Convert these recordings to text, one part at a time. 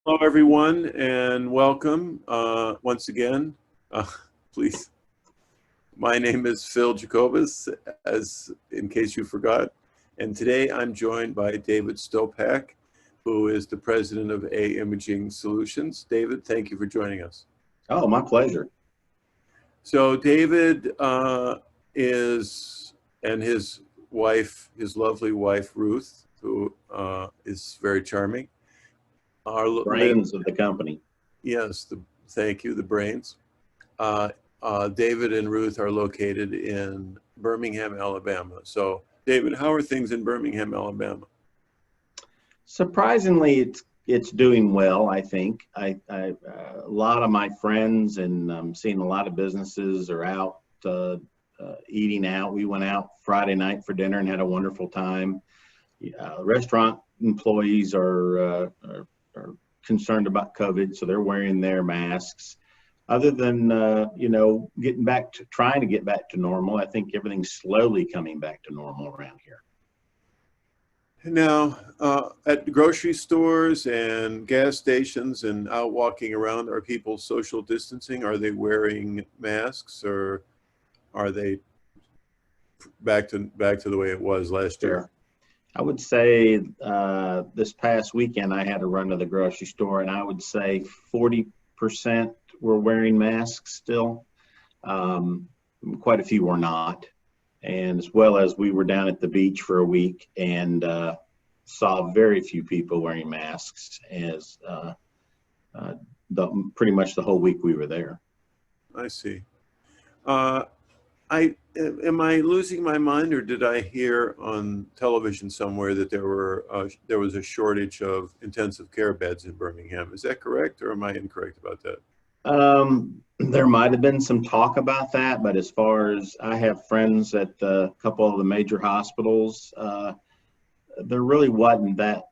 Hello, everyone, and welcome once again. Uh, please, my name is Phil Jacobus, as in case you forgot, and today I'm joined by David Stopak, who is the president of A Imaging Solutions. David, thank you for joining us. Oh, my pleasure. So David and his wife, his lovely wife Ruth, who is very charming, Brains of the company. Yes, thank you, the brains. Uh, David and Ruth are located in Birmingham, Alabama. So, David, how are things in Birmingham, Alabama? Surprisingly, it's doing well. I think a lot of my friends and seeing a lot of businesses are out eating out. We went out Friday night for dinner and had a wonderful time. Restaurant employees are concerned about COVID, so they're wearing their masks. Other than trying to get back to normal, I think everything's slowly coming back to normal around here. Now, at grocery stores and gas stations and out walking around, are people social distancing? Are they wearing masks, or are they back to the way it was last year? Sure. I would say this past weekend I had to run to the grocery store, and I would say 40% were wearing masks still. Quite a few were not. And as well as we were down at the beach for a week and saw very few people wearing masks as pretty much the whole week we were there. I see. Am I losing my mind, or did I hear on television somewhere that there was a shortage of intensive care beds in Birmingham? Is that correct, or am I incorrect about that? There might have been some talk about that, but as far as I have friends at a couple of the major hospitals, there really wasn't that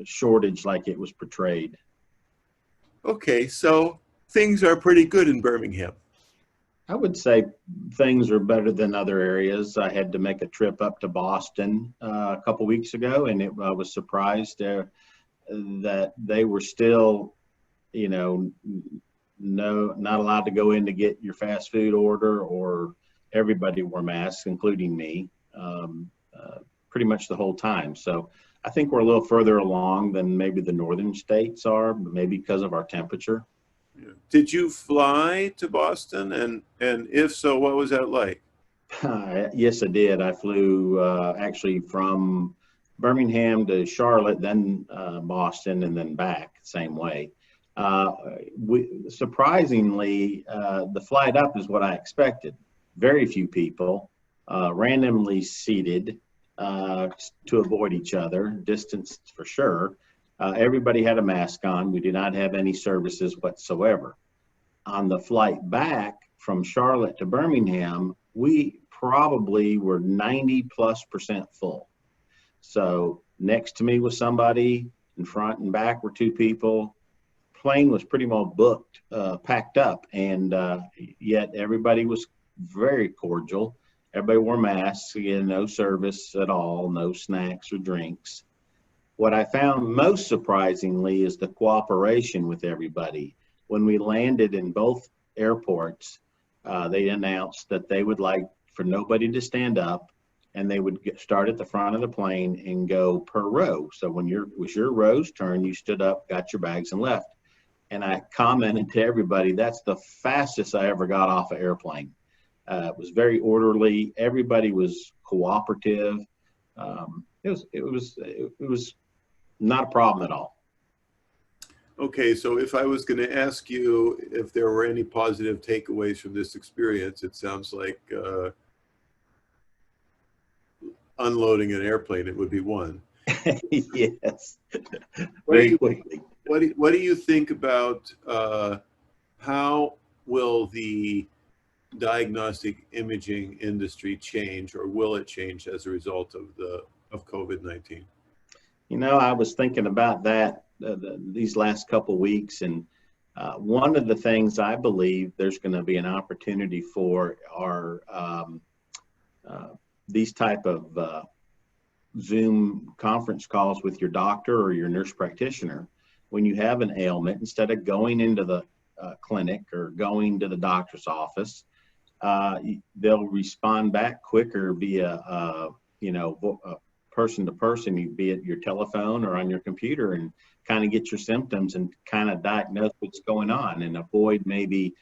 shortage like it was portrayed. Okay, so things are pretty good in Birmingham. I would say things are better than other areas. I had to make a trip up to Boston a couple weeks ago, and I was surprised that they were still, not allowed to go in to get your fast food order, or everybody wore masks, including me, pretty much the whole time. So I think we're a little further along than maybe the northern states are, maybe because of our temperature. Did you fly to Boston? And if so, what was that like? Yes, I did. I flew actually from Birmingham to Charlotte, then Boston, and then back same way. Surprisingly, the flight up is what I expected. Very few people, randomly seated to avoid each other, distanced for sure. Everybody had a mask on. We did not have any services whatsoever. On the flight back from Charlotte to Birmingham, we probably were 90+% full. So next to me was somebody, in front and back were two people. Plane was pretty well booked, packed up, and yet everybody was very cordial. Everybody wore masks, again, no service at all, no snacks or drinks. What I found most surprisingly is the cooperation with everybody. When we landed in both airports, they announced that they would like for nobody to stand up, and they would start at the front of the plane and go per row. So when it was your row's turn, you stood up, got your bags, and left. And I commented to everybody, that's the fastest I ever got off an airplane. It was very orderly. Everybody was cooperative. It was not a problem at all. Okay, so if I was going to ask you if there were any positive takeaways from this experience, it sounds like unloading an airplane, it would be one. Yes, very quickly. What do you think about how will the diagnostic imaging industry change, or will it change as a result of COVID-19? I was thinking about that these last couple weeks, and one of the things I believe there's going to be an opportunity for are these type of Zoom conference calls with your doctor or your nurse practitioner. when you have an ailment, instead of going into the clinic or going to the doctor's office, they'll respond back quicker via, person to person, be it your telephone or on your computer, and kind of get your symptoms and kind of diagnose what's going on and avoid maybe,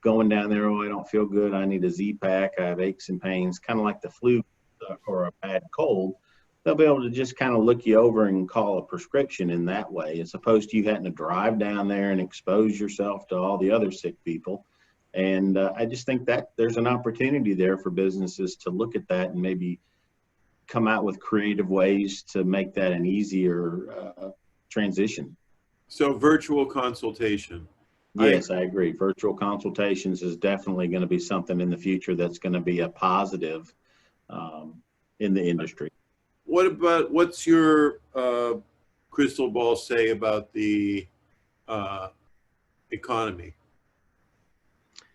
going down there, oh, I don't feel good, I need a Z-Pack, I have aches and pains, kind of like the flu or a bad cold. They'll be able to just kind of look you over and call a prescription in that way, as opposed to you having to drive down there and expose yourself to all the other sick people. And I just think that there's an opportunity there for businesses to look at that and maybe come out with creative ways to make that an easier transition. So virtual consultation. Yes, I agree. Virtual consultations is definitely going to be something in the future that's going to be a positive in the industry. What's your crystal ball say about the economy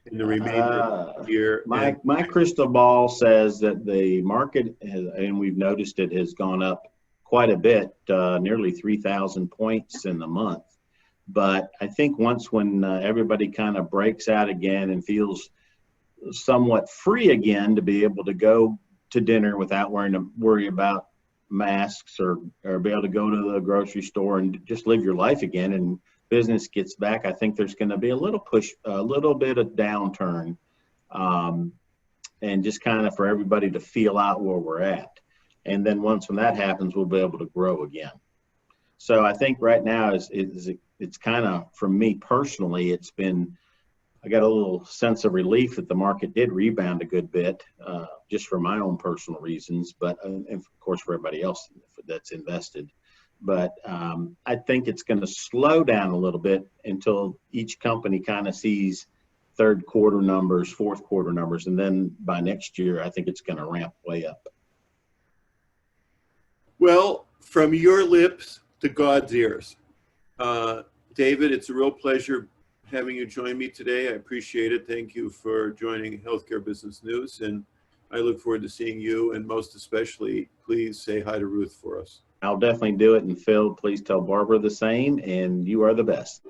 in the remainder of the year? My crystal ball says that the market has, and we've noticed it, has gone up quite a bit, nearly 3,000 points in the month. But I think when everybody kind of breaks out again and feels somewhat free again to be able to go to dinner without worry about masks or be able to go to the grocery store and just live your life again, and business gets back, I think there's going to be a little bit of downturn, and just kind of for everybody to feel out where we're at. And then when that happens, we'll be able to grow again. So I think right now it's kind of, for me personally, I got a little sense of relief that the market did rebound a good bit, just for my own personal reasons, but and of course for everybody else that's invested. But I think it's going to slow down a little bit until each company kind of sees third quarter numbers, fourth quarter numbers, and then by next year, I think it's going to ramp way up. Well, from your lips to God's ears. David, it's a real pleasure having you join me today. I appreciate it. Thank you for joining Healthcare Business News, and I look forward to seeing you, and most especially, please say hi to Ruth for us. I'll definitely do it, and Phil, please tell Barbara the same, and you are the best.